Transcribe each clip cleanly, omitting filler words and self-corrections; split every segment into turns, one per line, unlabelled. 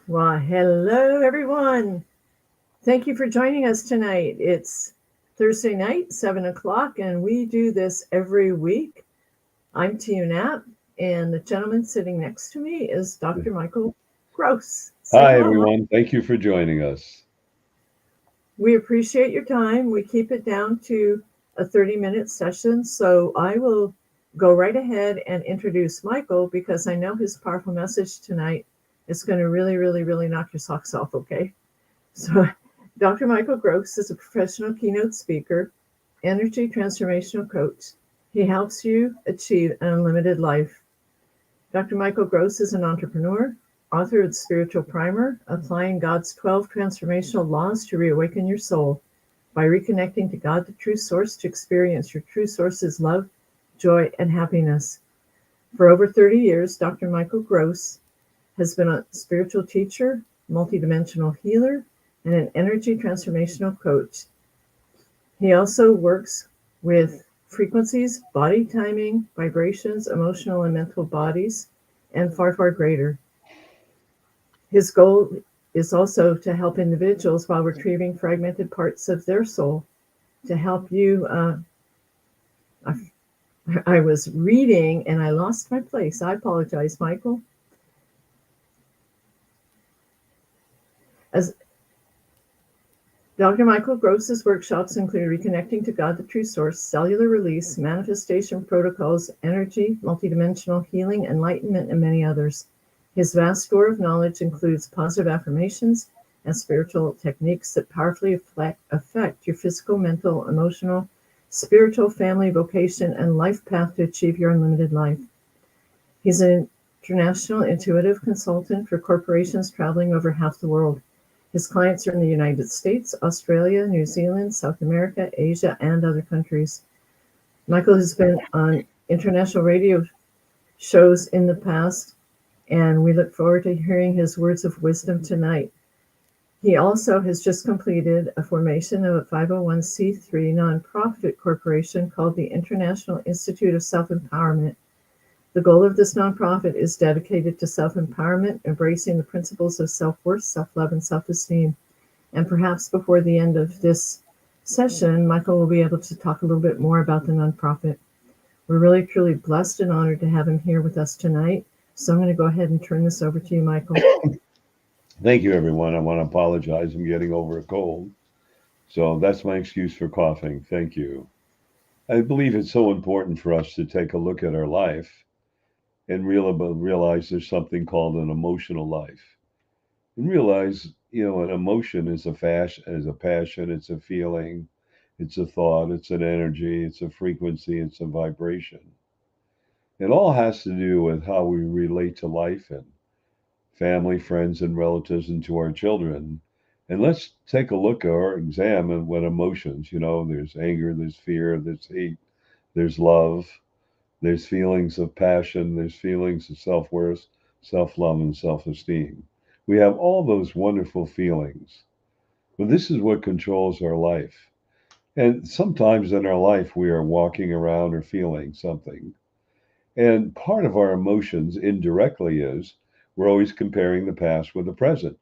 Well, hello, everyone. Thank you for joining us tonight. It's Thursday night, 7 o'clock, and we do this every week. I'm Tia Knapp, and the gentleman sitting next to me is Dr. Michael Gross. Say
Hi,
hello, Mike.
everyone. Thank you for joining us.
We appreciate your time. We keep it down to a 30-minute session, so I will go right ahead and introduce Michael because I know his powerful message tonight is going to really, really, really knock your socks off, okay? So, Dr. Michael Gross is a professional keynote speaker, energy transformational coach. He helps you achieve an unlimited life. Dr. Michael Gross is an entrepreneur, author of the Spiritual Primer, applying God's 12 transformational laws to reawaken your soul by reconnecting to God, the true source, to experience your true source's love, joy, and happiness. For over 30 years, Dr. Michael Gross has been a spiritual teacher, multidimensional healer, and an energy transformational coach. He also works with frequencies, body timing, vibrations, emotional and mental bodies, and far, far greater. His goal is also to help individuals while retrieving fragmented parts of their soul to help you. I was reading and I lost my place. I apologize, Michael. As Dr. Michael Gross's workshops include reconnecting to God, the true source, cellular release, manifestation protocols, energy, multidimensional healing, enlightenment, and many others. His vast store of knowledge includes positive affirmations and spiritual techniques that powerfully affect your physical, mental, emotional, spiritual, family, vocation, and life path to achieve your unlimited life. He's an international intuitive consultant for corporations traveling over half the world. His clients are in the United States, Australia, New Zealand, South America, Asia, and other countries. Michael has been on international radio shows in the past, and we look forward to hearing his words of wisdom tonight. He also has just completed a formation of a 501c3 nonprofit corporation called the International Institute of Self-Empowerment. The goal of this nonprofit is dedicated to self-empowerment, embracing the principles of self-worth, self-love, and self-esteem. And perhaps before the end of this session, Michael will be able to talk a little bit more about the nonprofit. We're really, truly blessed and honored to have him here with us tonight. So I'm going to go ahead and turn this over to you, Michael.
Thank you, everyone. I want to apologize. I'm getting over a cold. So that's my excuse for coughing. Thank you. I believe it's so important for us to take a look at our life and realize there's something called an emotional life. And realize, an emotion is a passion, it's a feeling, it's a thought, it's an energy, it's a frequency, it's a vibration. It all has to do with how we relate to life and family, friends, and relatives, and to our children. And let's take a look or examine what emotions, there's anger, there's fear, there's hate, there's love, there's feelings of passion, there's feelings of self worth, self love, and self esteem. We have all those wonderful feelings. But this is what controls our life. And sometimes in our life, we are walking around or feeling something. And part of our emotions indirectly is we're always comparing the past with the present.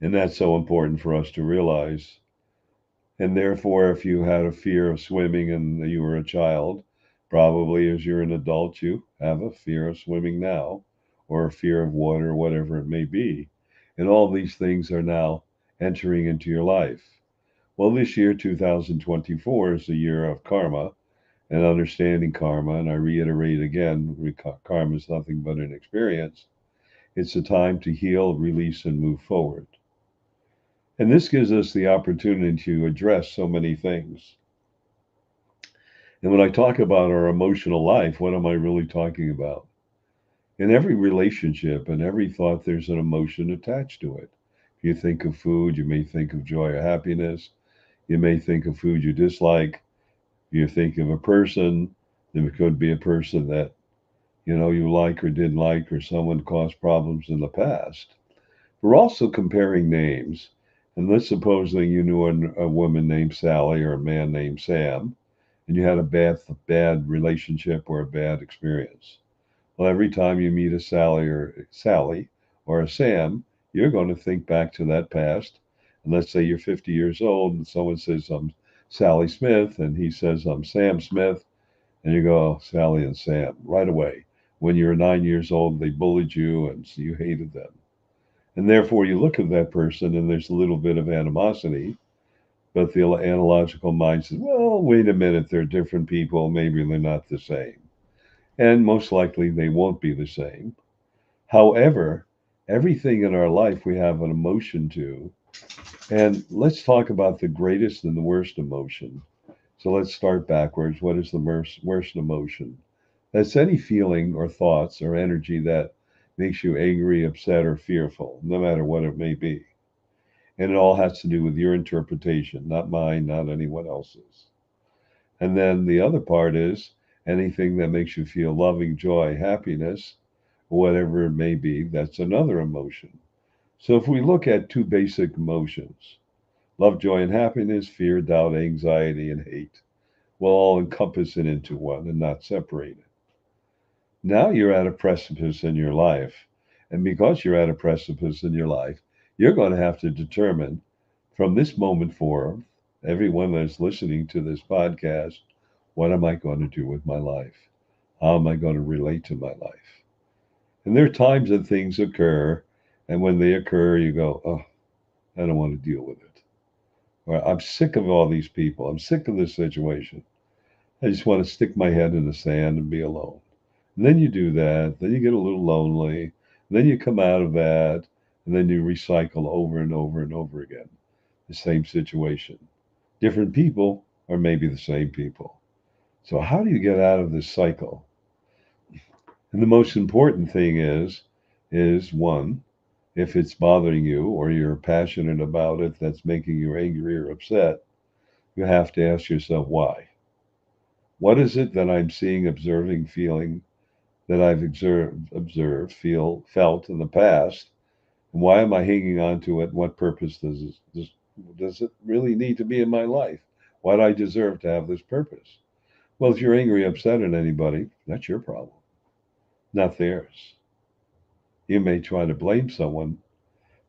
And that's so important for us to realize. And therefore, if you had a fear of swimming and you were a child, probably as you're an adult, you have a fear of swimming now, or a fear of water, whatever it may be. And all these things are now entering into your life. Well, this year, 2024, is the year of karma and understanding karma. And I reiterate again, karma is nothing but an experience. It's a time to heal, release, and move forward. And this gives us the opportunity to address so many things. And when I talk about our emotional life, what am I really talking about? In every relationship and every thought, there's an emotion attached to it. If you think of food, you may think of joy or happiness. You may think of food you dislike. If you think of a person, there could be a person that you like or didn't like, or someone caused problems in the past. We're also comparing names. And let's suppose that you knew a woman named Sally or a man named Sam, and you had a bad relationship or a bad experience. Well, every time you meet a Sally or a Sam, you're going to think back to that past. And let's say you're 50 years old and someone says, I'm Sally Smith, and he says, I'm Sam Smith. And you go, oh, Sally and Sam, right away. When you were 9 years old, they bullied you and so you hated them. And therefore, you look at that person and there's a little bit of animosity, but the analogical mind says, well, wait a minute, they're different people. Maybe they're not the same. And most likely they won't be the same. However, everything in our life we have an emotion to. And let's talk about the greatest and the worst emotion. So let's start backwards. What is the worst emotion? That's any feeling or thoughts or energy that makes you angry, upset, or fearful, no matter what it may be. And it all has to do with your interpretation, not mine, not anyone else's. And then the other part is anything that makes you feel loving, joy, happiness, whatever it may be, that's another emotion. So if we look at two basic emotions, love, joy, and happiness, fear, doubt, anxiety, and hate, we'll all encompass it into one and not separate it. Now you're at a precipice in your life. And because you're at a precipice in your life, you're going to have to determine from this moment forward, everyone that's listening to this podcast, what am I going to do with my life? How am I going to relate to my life? And there are times that things occur, and when they occur, you go, oh, I don't want to deal with it. Or I'm sick of all these people. I'm sick of this situation. I just want to stick my head in the sand and be alone. And then you do that, then you get a little lonely, then you come out of that, and then you recycle over and over and over again. The same situation. Different people, or maybe the same people. So how do you get out of this cycle? And the most important thing is one, if it's bothering you or you're passionate about it, that's making you angry or upset, you have to ask yourself why. What is it that I'm seeing, observing, feeling that I've observed, felt in the past? And why am I hanging on to it? What purpose does it really need to be in my life? Why do I deserve to have this purpose? Well, if you're angry, upset at anybody, that's your problem, not theirs. You may try to blame someone,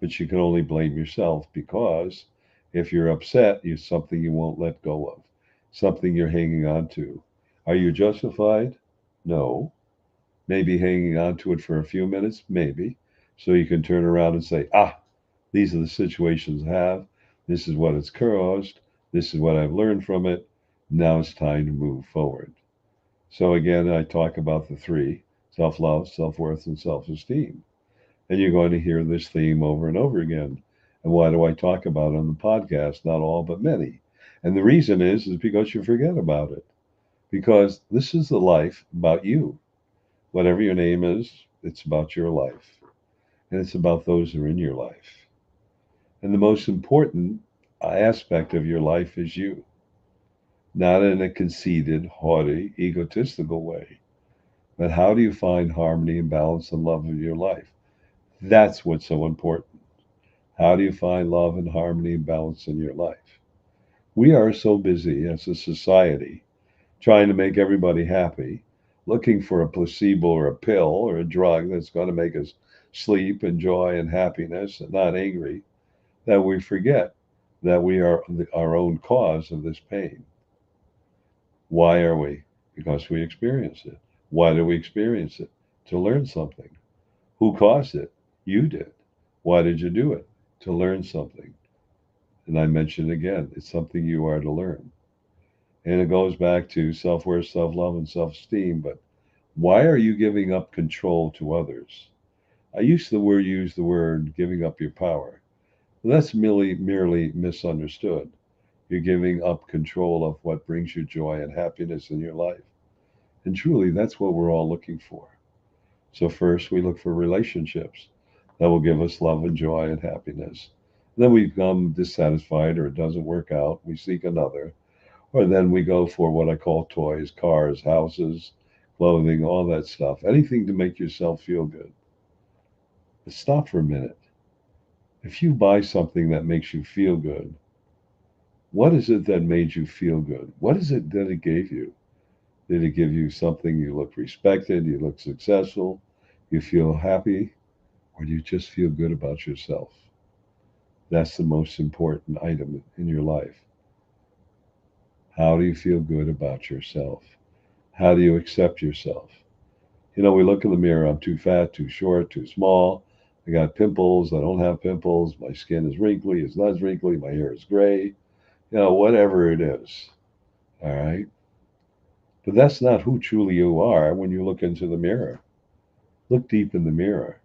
but you can only blame yourself because if you're upset, it's something you won't let go of, something you're hanging on to. Are you justified? No. Maybe hanging on to it for a few minutes? Maybe. So you can turn around and say, these are the situations I have. This is what it's caused. This is what I've learned from it. Now it's time to move forward. So again, I talk about the three: self-love, self-worth, and self-esteem. And you're going to hear this theme over and over again. And why do I talk about it on the podcast? Not all, but many. And the reason is because you forget about it. Because this is the life about you. Whatever your name is, it's about your life. And it's about those who are in your life. And the most important aspect of your life is you. Not in a conceited, haughty, egotistical way. But how do you find harmony and balance and love in your life? That's what's so important. How do you find love and harmony and balance in your life? We are so busy as a society trying to make everybody happy, looking for a placebo or a pill or a drug that's going to make us sleep and joy and happiness and not angry, that we forget that we are our own cause of this pain. Why are we? Because we experience it. Why do we experience it? To learn something. Who caused it? You did. Why did you do it? To learn something. And I mention again, it's something you are to learn. And it goes back to self-worth, self-love, and self-esteem. But why are you giving up control to others? I used to use the word giving up your power. Well, that's merely misunderstood. You're giving up control of what brings you joy and happiness in your life. And truly, that's what we're all looking for. So first, we look for relationships that will give us love and joy and happiness. Then we become dissatisfied or it doesn't work out. We seek another. Or then we go for what I call toys, cars, houses, clothing, all that stuff. Anything to make yourself feel good. But stop for a minute. If you buy something that makes you feel good, what is it that made you feel good? What is it that it gave you? Did it give you something you look respected, you look successful, you feel happy? Or do you just feel good about yourself? That's the most important item in your life. How do you feel good about yourself? How do you accept yourself? We look in the mirror. I'm too fat, too short, too small. I got pimples. I don't have pimples. My skin is wrinkly. It's not wrinkly. My hair is gray. Whatever it is. All right. But that's not who truly you are when you look into the mirror. Look deep in the mirror.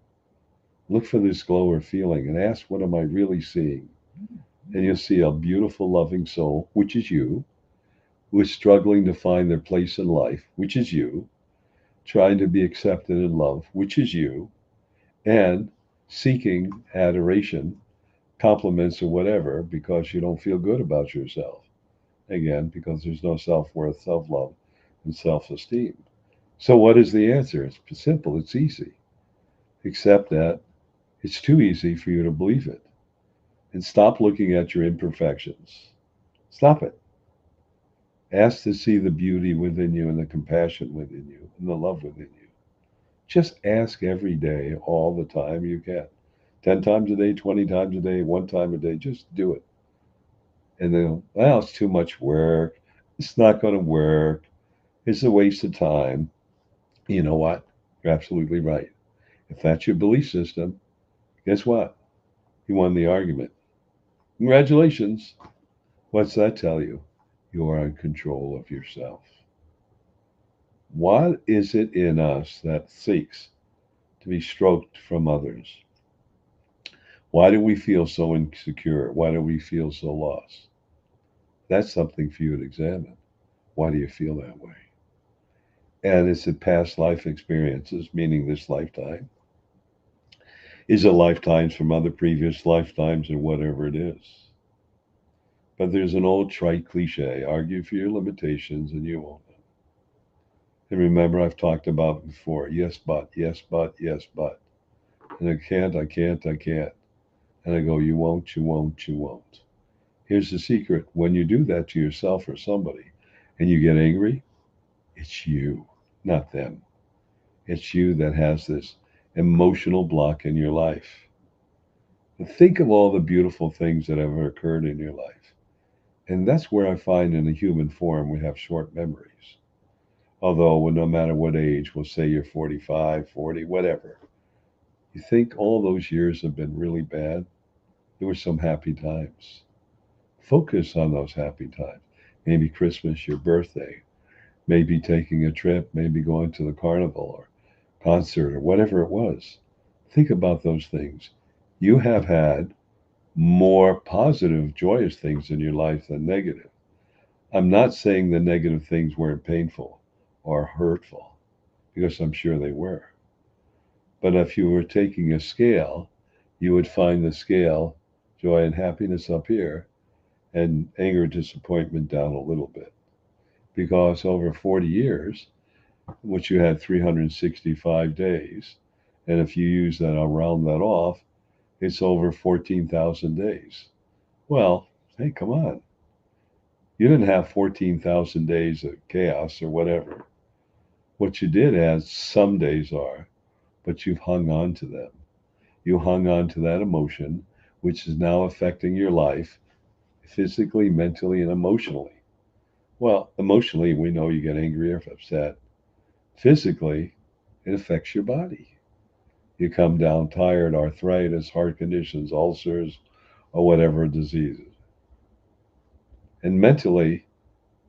Look for this glow or feeling and ask, what am I really seeing? And you'll see a beautiful, loving soul, which is you, who is struggling to find their place in life, which is you, trying to be accepted and loved, which is you, and seeking adoration, compliments, or whatever because you don't feel good about yourself. Again, because there's no self worth, self love, and self esteem. So, what is the answer? It's simple, it's easy, except that it's too easy for you to believe it. And stop looking at your imperfections. Stop it. Ask to see the beauty within you and the compassion within you and the love within you. Just ask every day, all the time you can. 10 times a day, 20 times a day, one time a day. Just do it. And then, well, it's too much work. It's not going to work. It's a waste of time. You know what? You're absolutely right. If that's your belief system, guess what? You won the argument. Congratulations. What's that tell you? You are in control of yourself. What is it in us that seeks to be stroked from others? Why do we feel so insecure? Why do we feel so lost? That's something for you to examine. Why do you feel that way? And is it past life experiences, meaning this lifetime? Is it lifetimes from other previous lifetimes or whatever it is? But there's an old trite cliche, argue for your limitations and you won't know. And remember, I've talked about before, yes, but, yes, but, yes, but. And I can't, I can't, I can't. And I go, you won't, you won't, you won't. Here's the secret. When you do that to yourself or somebody and you get angry, it's you, not them. It's you that has this emotional block in your life. And think of all the beautiful things that have occurred in your life. And that's where I find in the human form we have short memories. Although, no matter what age, we'll say you're 45, 40, whatever. You think all those years have been really bad? There were some happy times. Focus on those happy times. Maybe Christmas, your birthday, maybe taking a trip, maybe going to the carnival or concert or whatever it was. Think about those things. You have had more positive, joyous things in your life than negative. I'm not saying the negative things weren't painful or hurtful, because I'm sure they were. But if you were taking a scale, you would find the scale, joy and happiness up here, and anger, disappointment down a little bit. Because over 40 years, which you had 365 days, and if you use that, I'll round that off, it's over 14,000 days. Well, hey, come on. You didn't have 14,000 days of chaos or whatever. What you did have, some days are, but you've hung on to them. You hung on to that emotion, which is now affecting your life physically, mentally, and emotionally. Well, emotionally, we know you get angry or upset. Physically, it affects your body. You come down tired, arthritis, heart conditions, ulcers, or whatever diseases. And mentally,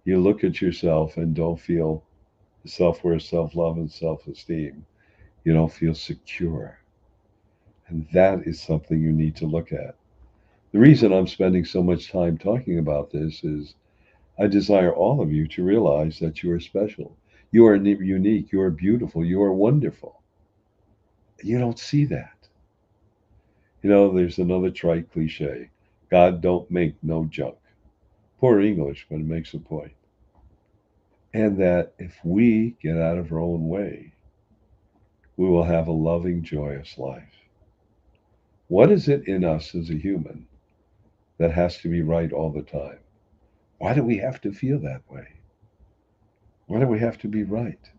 you look at yourself and don't feel self worth, self love, and self esteem. You don't feel secure. And that is something you need to look at. The reason I'm spending so much time talking about this is I desire all of you to realize that you are special. You are unique. You are beautiful. You are wonderful. You don't see that. There's another trite cliche God don't make no junk. Poor English, but it makes a point. And that if we get out of our own way, we will have a loving, joyous life. What is it in us as a human that has to be right all the time? Why do we have to feel that way? Why do we have to be right?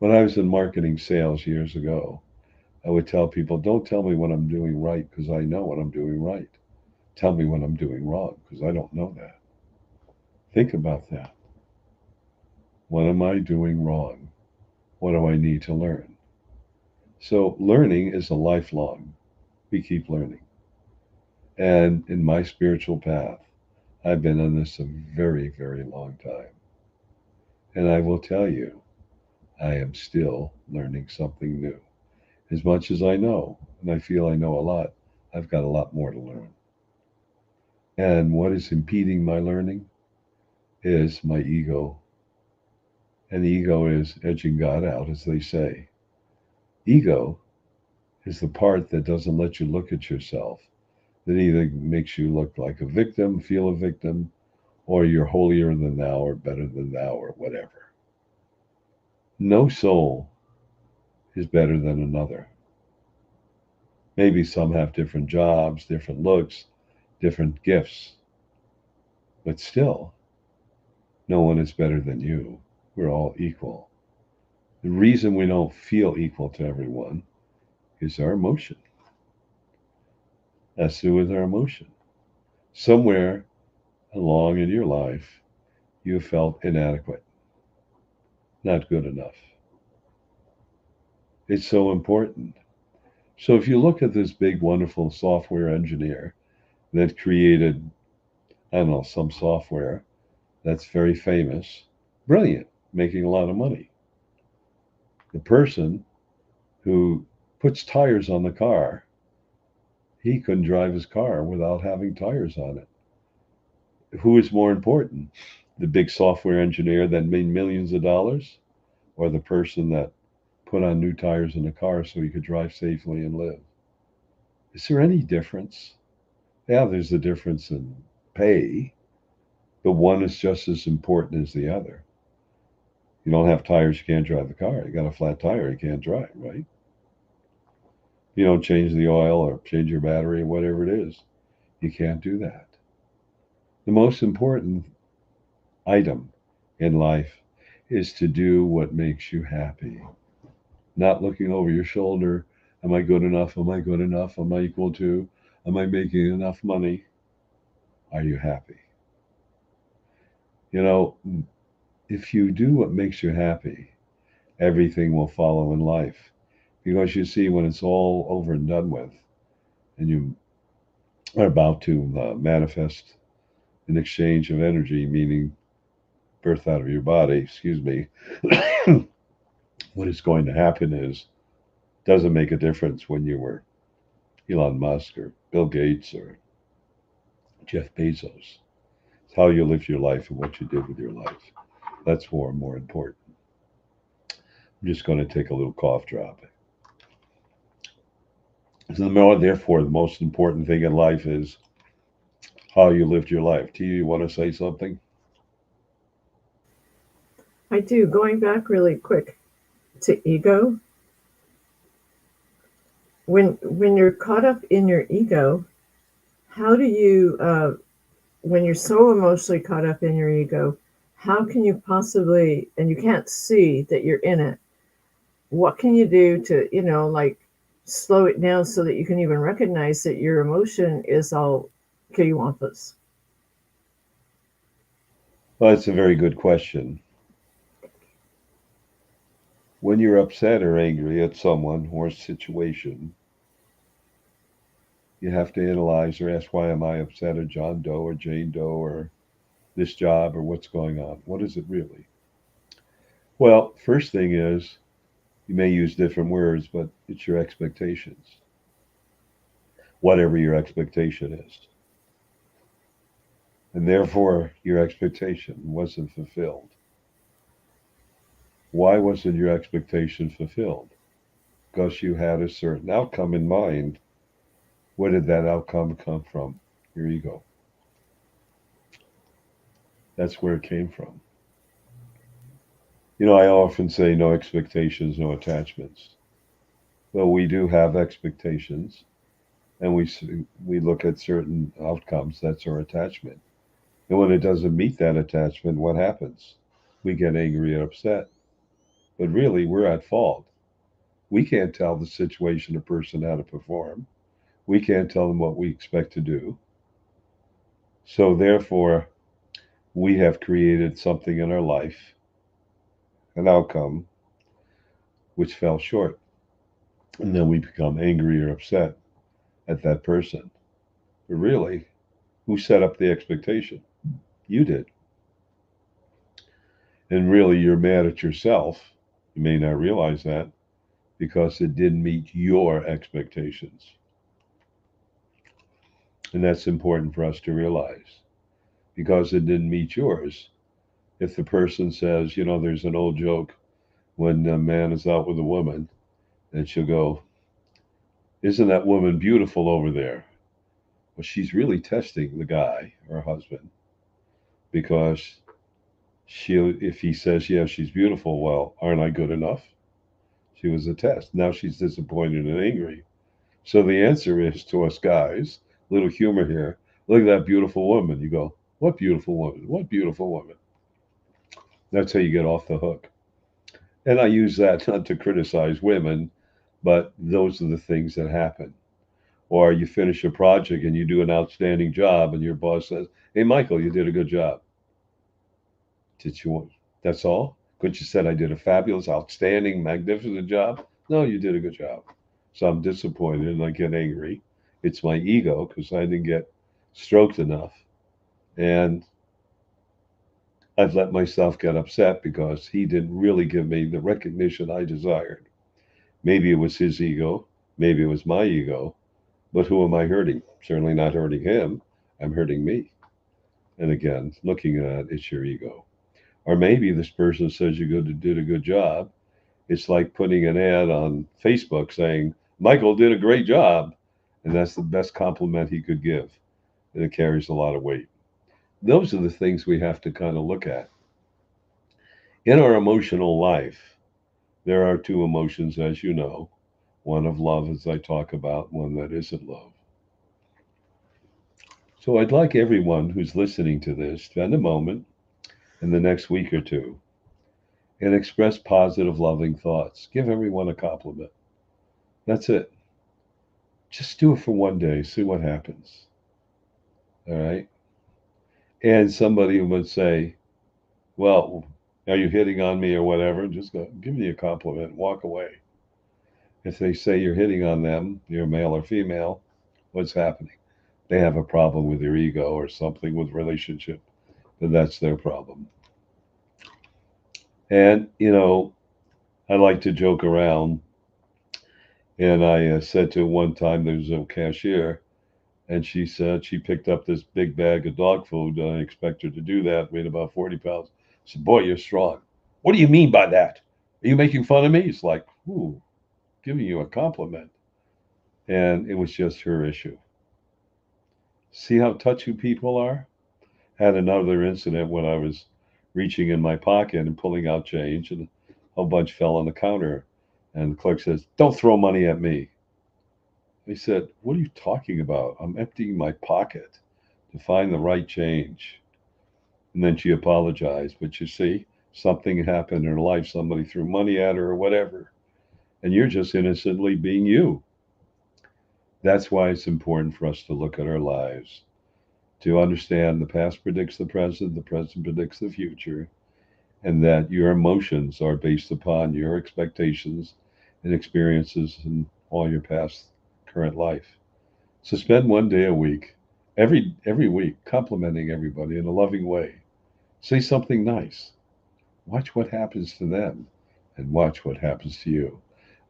When I was in marketing sales years ago, I would tell people, don't tell me what I'm doing right because I know what I'm doing right. Tell me what I'm doing wrong because I don't know that. Think about that. What am I doing wrong? What do I need to learn? So, learning is a lifelong. We keep learning. And in my spiritual path, I've been on this a very, very long time. And I will tell you, I am still learning something new. As much as I know, and I feel I know a lot, I've got a lot more to learn. And what is impeding my learning is my ego. And the ego is edging God out, as they say. Ego is the part that doesn't let you look at yourself, that either makes you look like a victim, feel a victim, or you're holier than thou or better than thou or whatever. No soul is better than another. Maybe some have different jobs, different looks, different gifts, but still, no one is better than you. We're all equal. The reason we don't feel equal to everyone is our emotion. That's to do with our emotion. Somewhere along in your life, you felt inadequate, not good enough. It's so important. So if you look at this big, wonderful software engineer that created, I don't know, some software that's very famous, brilliant, making a lot of money. The person who puts tires on the car, he couldn't drive his car without having tires on it. Who is more important? The big software engineer that made millions of dollars, or the person that put on new tires in the car so he could drive safely and live? Is there any difference? Yeah, there's a difference in pay, but one is just as important as the other. You don't have tires, you can't drive the car. You got a flat tire, you can't drive, right? You don't change the oil or change your battery or whatever it is, you can't do that. The most important item in life is to do what makes you happy. Not looking over your shoulder. Am I good enough? Am I good enough? Am I equal to? Am I making enough money? Are you happy? You know, if you do what makes you happy, everything will follow in life. Because you see, when it's all over and done with, and you are about to manifest an exchange of energy, meaning birth out of your body, excuse me, what is going to happen is, doesn't make a difference when you were Elon Musk or Bill Gates or Jeff Bezos. It's how you live your life and what you did with your life. That's far more important. I'm just going to take a little cough drop. So therefore, the most important thing in life is how you lived your life. T, you want to say something?
I do. Going back really quick to ego. When you're caught up in your ego, how do you when you're so emotionally caught up in your ego, how can you possibly, and you can't see that you're in it, what can you do to, like slow it down so that you can even recognize that your emotion is all cattywampus?
Well, that's a very good question. When you're upset or angry at someone or a situation, you have to analyze or ask, why am I upset at John Doe or Jane Doe or this job or what's going on? What is it really? Well, first thing is, you may use different words, but it's your expectations, whatever your expectation is. And therefore, your expectation wasn't fulfilled. Why wasn't your expectation fulfilled? Because you had a certain outcome in mind. Where did that outcome come from? Your ego. That's where it came from. You know, I often say no expectations, no attachments. Well, we do have expectations, and we look at certain outcomes. That's our attachment. And when it doesn't meet that attachment, what happens? We get angry and upset. But really, we're at fault We can't tell the situation a person how to perform. We can't tell them what we expect to do. So therefore, we have created something in our life, an outcome, which fell short. And then we become angry or upset at that person. But really, who set up the expectation? You did. And really, you're mad at yourself. You may not realize that because it didn't meet your expectations. And that's important for us to realize because it didn't meet yours. If the person says, there's an old joke when a man is out with a woman and she'll go, "Isn't that woman beautiful over there?" Well, she's really testing the guy, her husband, because if he says, "Yeah, she's beautiful," well, aren't I good enough? She was a test. Now she's disappointed and angry. So the answer is to us guys, little humor here. Look at that beautiful woman. You go, "What beautiful woman? What beautiful woman?" That's how you get off the hook. And I use that not to criticize women, but those are the things that happen. Or you finish a project and you do an outstanding job, and your boss says, "Hey, Michael, you did a good job." Did you want? That's all? Couldn't you said I did a fabulous, outstanding, magnificent job? No, you did a good job. So I'm disappointed and I get angry. It's my ego because I didn't get stroked enough. And I've let myself get upset because he didn't really give me the recognition I desired. Maybe it was his ego, maybe it was my ego, but who am I hurting? Certainly not hurting him. I'm hurting me. And again, looking at it, it's your ego. Or maybe this person says you did a good job. It's like putting an ad on Facebook saying, "Michael did a great job." And that's the best compliment he could give. And it carries a lot of weight. Those are the things we have to kind of look at. In our emotional life, there are two emotions, as you know, one of love, as I talk about, one that isn't love. So I'd like everyone who's listening to this spend a moment in the next week or two and express positive, loving thoughts. Give everyone a compliment. That's it. Just do it for one day, see what happens. All right. And somebody would say, "Well, are you hitting on me or whatever?" Just go, give me a compliment, walk away. If they say you're hitting on them, you're male or female, what's happening? They have a problem with their ego or something with relationship, then that's their problem. And, I like to joke around. And I said to one time there was a cashier, and she said she picked up this big bag of dog food. I expect her to do that, weighed about 40 pounds. I said, "Boy, you're strong." "What do you mean by that? Are you making fun of me?" It's like, ooh, giving you a compliment. And it was just her issue. See how touchy people are? Had another incident when I was reaching in my pocket and pulling out change, and a whole bunch fell on the counter. And the clerk says, "Don't throw money at me." I said, "What are you talking about? I'm emptying my pocket to find the right change." And then she apologized. But you see, something happened in her life. Somebody threw money at her or whatever. And you're just innocently being you. That's why it's important for us to look at our lives, to understand the past predicts the present predicts the future, and that your emotions are based upon your expectations and experiences in all your past current life. So spend one day a week, every week, complimenting everybody in a loving way. Say something nice. Watch what happens to them and watch what happens to you.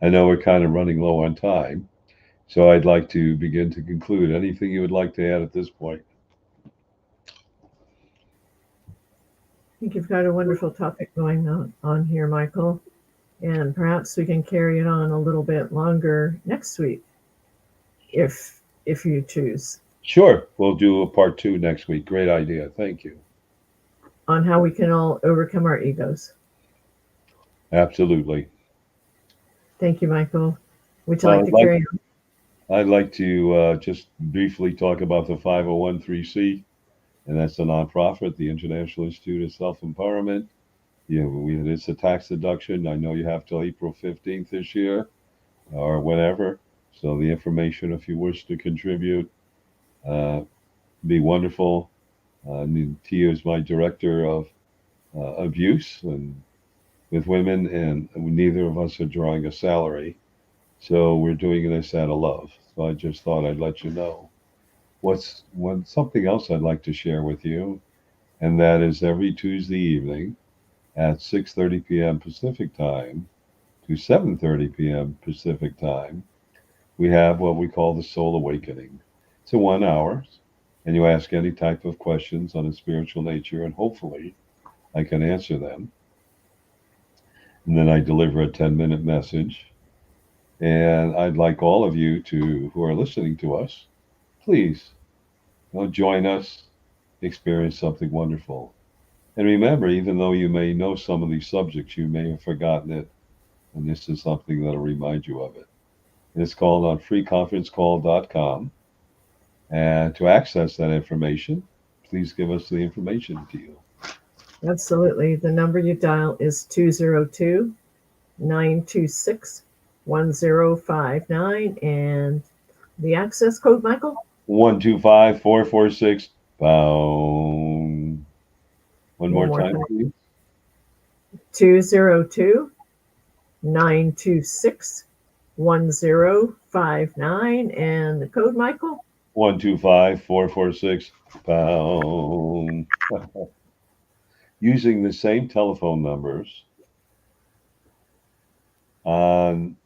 I know we're kind of running low on time, so I'd like to begin to conclude. Anything you would like to add at this point?
I think you've got a wonderful topic going on here, Michael, and perhaps we can carry it on a little bit longer next week, if you choose,
Sure, we'll do a part two next week. Great idea. Thank you.
on how we can all overcome our egos.
Absolutely.
Thank you, Michael. Would you
Well,
like to carry on?
I'd like to just briefly talk about the 501(c), and that's a nonprofit, the International Institute of Self Empowerment. It's a tax deduction. I know you have till April 15th this year. or whatever. So the information, if you wish to contribute, be wonderful. Tia is my director of abuse and with women, and neither of us are drawing a salary. So we're doing this out of love. So I just thought I'd let you know. Something else I'd like to share with you, and that is every Tuesday evening at 6:30 p.m. Pacific time to 7:30 p.m. Pacific time, we have what we call the Soul Awakening. It's a 1 hour, and you ask any type of questions on a spiritual nature, and hopefully I can answer them. And then I deliver a 10-minute message. And I'd like all of you to who are listening to us, please join us, experience something wonderful. And remember, even though you may know some of these subjects, you may have forgotten it. And this is something that'll remind you of it. And it's called on freeconferencecall.com. And to access that information, please give us the information to you.
Absolutely. The number you dial is 202-926-1059. And the access code, Michael?
125-446-pound. One more time, please.
202-926-1059. And the code, Michael?
125-446-pound. Using the same telephone numbers on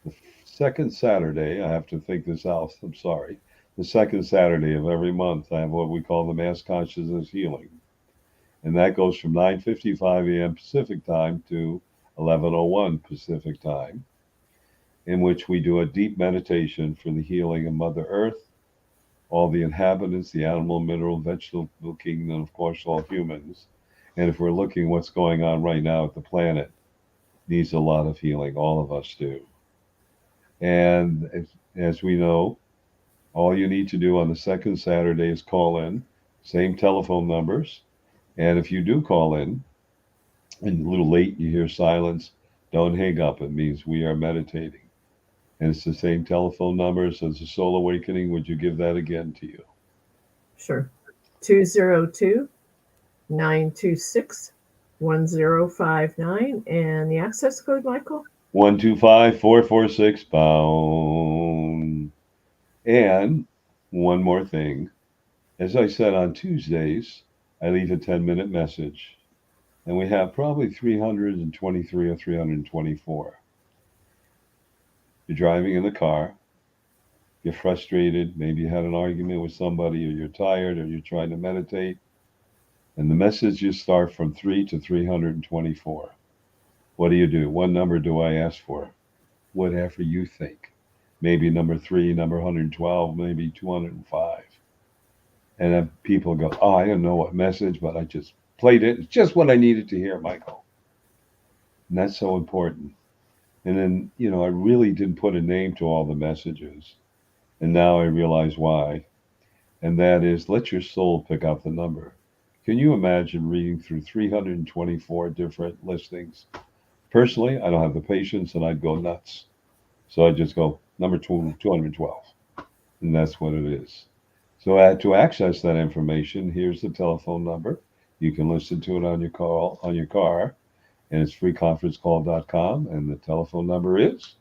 the second Saturday, I have to think this out, I'm sorry. The second Saturday of every month, I have what we call the Mass Consciousness Healing. And that goes from 9:55 a.m. Pacific time to 11:01 Pacific time, in which we do a deep meditation for the healing of Mother Earth, all the inhabitants, the animal, mineral, vegetable kingdom, and of course all humans. And if we're looking what's going on right now at the planet, needs a lot of healing. All of us do. And as we know, all you need to do on the second Saturday is call in, same telephone numbers. And if you do call in, and a little late you hear silence, don't hang up. It means we are meditating. And it's the same telephone numbers as the Soul Awakening. Would you give that again to you?
Sure. 202-926-1059. And the access code, Michael?
125-446-pound. And one more thing. As I said, on Tuesdays, I leave a 10-minute message. And we have probably 323 or 324. You're driving in the car. You're frustrated. Maybe you had an argument with somebody, or you're tired, or you're trying to meditate. And the messages start from 3 to 324. What do? What number do I ask for? Whatever you think. Maybe number 3, number 112, maybe 205. And then people go, oh, I don't know what message, but I just played it. It's just what I needed to hear, Michael. And that's so important. And then, I really didn't put a name to all the messages. And now I realize why. And that is, let your soul pick out the number. Can you imagine reading through 324 different listings? Personally, I don't have the patience, and I'd go nuts. So I just go number 212. And that's what it is. So to access that information, here's the telephone number. You can listen to it on your car, and it's freeconferencecall.com, and the telephone number is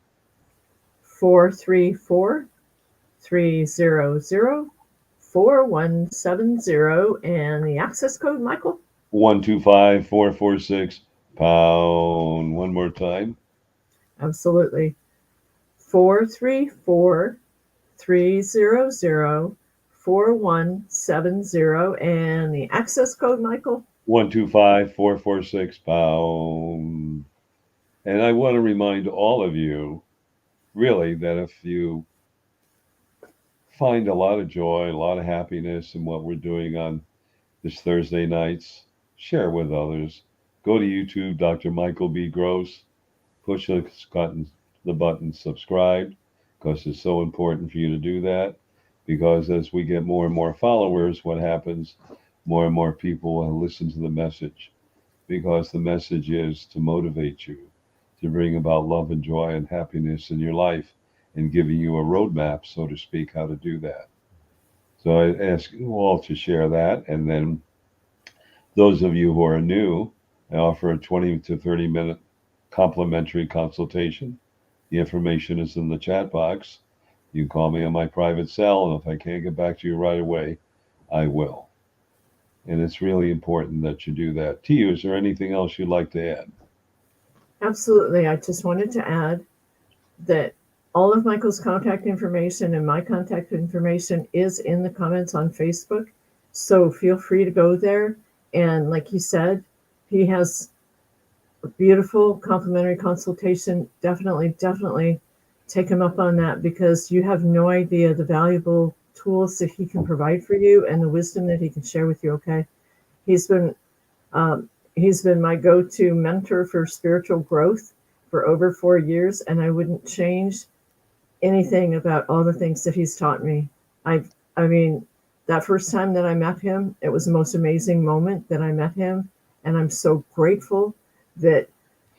434-300-4170. And the access code, Michael?
125-446-pound. One more time.
Absolutely. 434-300-4170. And the access code, Michael?
125-446-pound. And I want to remind all of you, really, that if you find a lot of joy, a lot of happiness in what we're doing on this Thursday nights, share with others. Go to YouTube, Dr. Michael B. Gross, push the button subscribe, because it's so important for you to do that. Because as we get more and more followers, what happens? More and more people will listen to the message, because the message is to motivate you, to bring about love and joy and happiness in your life and giving you a roadmap, so to speak, how to do that. So I ask you all to share that. And then those of you who are new, I offer a 20 to 30-minute complimentary consultation. The information is in the chat box. You can call me on my private cell, and if I can't get back to you right away, I will. And it's really important that you do that. Tia, is there anything else you'd like to add?
Absolutely. I just wanted to add that all of Michael's contact information and my contact information is in the comments on Facebook. So feel free to go there. And like he said, he has a beautiful complimentary consultation. Definitely take him up on that, because you have no idea the valuable tools that he can provide for you and the wisdom that he can share with you. Okay. He's been my go-to mentor for spiritual growth for over 4 years, and I wouldn't change anything about all the things that he's taught me. I mean, that first time that I met him, it was the most amazing moment that I met him, and I'm so grateful that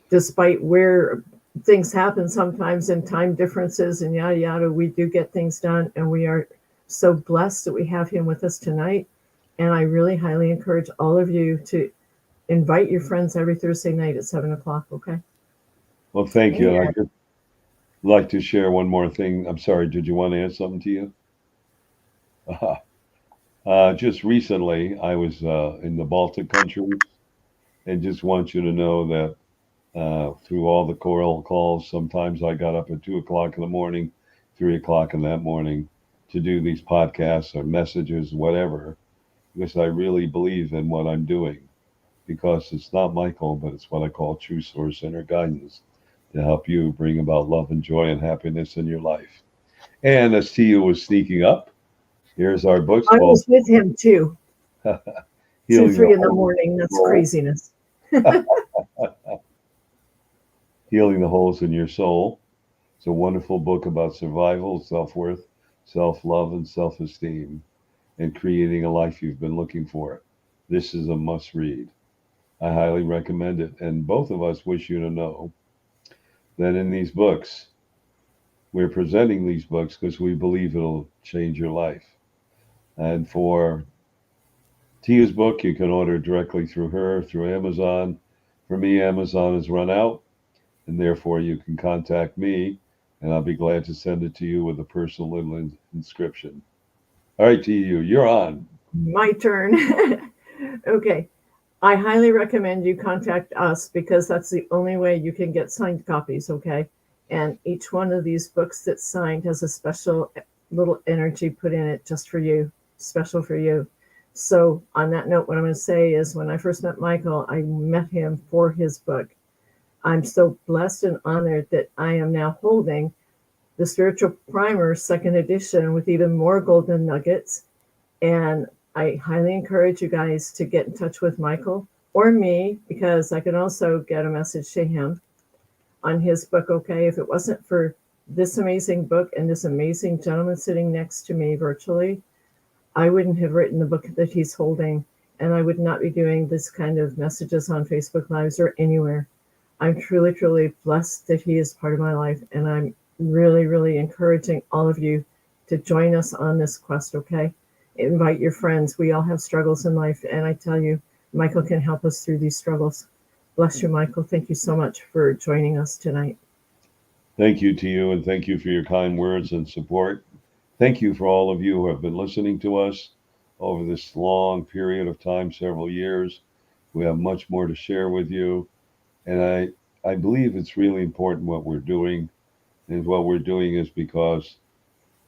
despite where things happen sometimes and time differences and yada yada, we do get things done, and we are so blessed that we have him with us tonight. And I really highly encourage all of you to invite your friends every Thursday night at 7:00. Okay.
Well, thank you. I'd just like to share one more thing. I'm sorry, did you want to add something to you? Just recently, I was in the Baltic countries, and just want you to know that through all the choral calls, sometimes I got up at 2:00 in the morning, 3:00 in that morning to do these podcasts or messages, whatever, because I really believe in what I'm doing. Because it's not Michael, but it's what I call true source inner guidance to help you bring about love and joy and happiness in your life. And as Tia was sneaking up, here's our book
I
called
was with him too. 2,
Healing
3 in the
Whole
morning. That's
Soul.
craziness.
Healing the Holes in Your Soul. It's a wonderful book about survival, self-worth, self-love, and self-esteem, and creating a life you've been looking for. This is a must-read. I highly recommend it. And both of us wish you to know that in these books, we're presenting these books because we believe it'll change your life. And for Tia's book, you can order directly through her, through Amazon. For me, Amazon has run out, and therefore you can contact me, and I'll be glad to send it to you with a personal little inscription. All right, Tia, you're on.
My turn. Okay. I highly recommend you contact us, because that's the only way you can get signed copies. Okay. And each one of these books that's signed has a special little energy put in it just for you, special for you. So on that note, what I'm going to say is, when I first met Michael, I met him for his book. I'm so blessed and honored that I am now holding the Spiritual Primer 2nd edition with even more golden nuggets. And I highly encourage you guys to get in touch with Michael or me, because I can also get a message to him on his book. Okay. If it wasn't for this amazing book and this amazing gentleman sitting next to me virtually, I wouldn't have written the book that he's holding, and I would not be doing this kind of messages on Facebook Lives or anywhere. I'm truly blessed that he is part of my life, and I'm really encouraging all of you to join us on this quest. Okay. Invite your friends. We all have struggles in life, and I tell you, Michael can help us through these struggles. Bless you, Michael. Thank you so much for joining us tonight.
Thank you to you, and thank you for your kind words and support. Thank you for all of you who have been listening to us over this long period of time, several years. We have much more to share with you, and I believe it's really important what we're doing, and what we're doing is because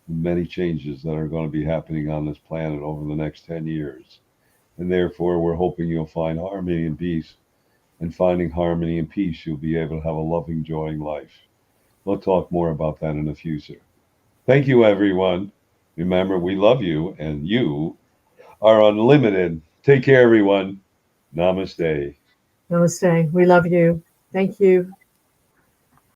many changes that are going to be happening on this planet over the next 10 years. And therefore, we're hoping you'll find harmony and peace. And finding harmony and peace, you'll be able to have a loving, joying life. We'll talk more about that in the future. Thank you, everyone. Remember, we love you, and you are unlimited. Take care, everyone. Namaste.
Namaste. We love you. Thank you.